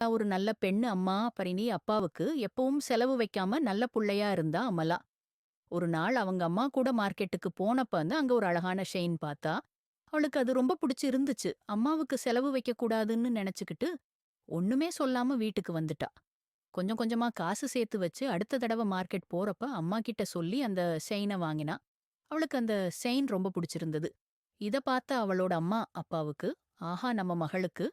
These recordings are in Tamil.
ஒரு நல்ல பெண்ணு அம்மா பரிணி அப்பாவுக்கு எப்பவும் செலவு வைக்காம நல்ல புள்ளையா இருந்தா அமலா. ஒரு நாள் அவங்க அம்மா கூட மார்க்கெட்டுக்கு போனப்ப அங்க ஒரு அழகான செயின் பார்த்தா. அவளுக்கு அது ரொம்ப பிடிச்சு இருந்துச்சு. அம்மாவுக்கு செலவு வைக்க கூடாதுன்னு நினைச்சுக்கிட்டு ஒண்ணுமே சொல்லாம வீட்டுக்கு வந்துட்டா. கொஞ்சம் கொஞ்சமா காசு சேர்த்து வச்சு அடுத்த தடவை மார்க்கெட் போறப்ப அம்மா கிட்ட சொல்லி அந்த செயினை வாங்கினா. அவளுக்கு அந்த செயின் ரொம்ப பிடிச்சிருந்தது. இத பார்த்த அவளோட அம்மா அப்பாவுக்கு, ஆஹா நம்ம மகளுக்கு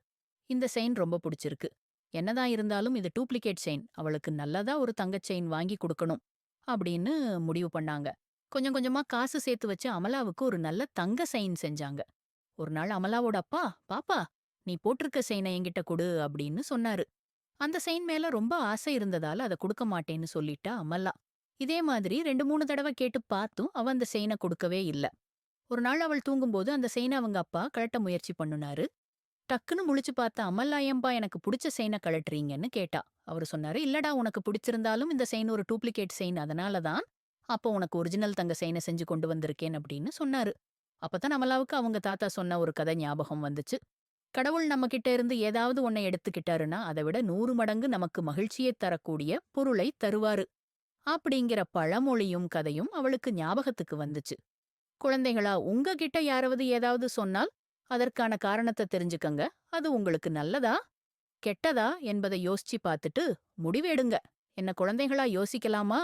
இந்த செயின் ரொம்ப பிடிச்சிருக்கு. என்னதான் இருந்தாலும் இது டூப்ளிகேட் செயின். அவளுக்கு நல்லதா ஒரு தங்கச் செயின் வாங்கி கொடுக்கணும் அப்படின்னு முடிவு பண்ணாங்க. கொஞ்சம் கொஞ்சமா காசு சேர்த்து வச்சு அமலாவுக்கு ஒரு நல்ல தங்க செயின் செஞ்சாங்க. ஒரு நாள் அமலாவோட அப்பா, பாப்பா நீ போட்டிருக்க செயினை என்கிட்ட கொடு அப்படின்னு சொன்னாரு. அந்த செயின் மேல ரொம்ப ஆசை இருந்ததால அதை கொடுக்க மாட்டேன்னு சொல்லிட்டா அமலா. இதே மாதிரி 2, 3 தடவை கேட்டு பார்த்தும் அவ அந்த செயினை கொடுக்கவே இல்ல. ஒரு நாள் அவள் தூங்கும்போது அந்த செயினை அவங்க அப்பா கழட்ட முயற்சி பண்ணுனாரு. டக்குன்னு முழிச்சு பார்த்த அமல்லா ஏம்பா எனக்கு புடிச்ச செயினை கழட்டுறீங்கன்னு கேட்டா. அவரு சொன்னாரு, இல்லடா உனக்கு பிடிச்சிருந்தாலும் இந்த செயின் ஒரு டூப்ளிகேட் செயின், அதனால தான் அப்போ உனக்கு ஒரிஜினல் தங்க செயினை செஞ்சு கொண்டு வந்திருக்கேன் அப்படின்னு சொன்னாரு. அப்பதான் அமலாவுக்கு அவங்க தாத்தா சொன்ன ஒரு கதை ஞாபகம் வந்துச்சு. கடவுள் நம்ம கிட்ட இருந்து ஏதாவது ஒன்னை எடுத்துக்கிட்டாருன்னா அதை விட 100 மடங்கு நமக்கு மகிழ்ச்சியை தரக்கூடிய பொருளை தருவாரு. அப்படிங்கிற பழமொழியும் கதையும் அவளுக்கு ஞாபகத்துக்கு வந்துச்சு. குழந்தைகளா உங்ககிட்ட யாராவது ஏதாவது சொன்னால் அதற்கான காரணத்தை தெரிஞ்சுக்கங்க. அது உங்களுக்கு நல்லதா கெட்டதா என்பதை யோசிச்சு பார்த்துட்டு முடிவெடுங்க. என்ன குழந்தைகளா யோசிக்கலாமா?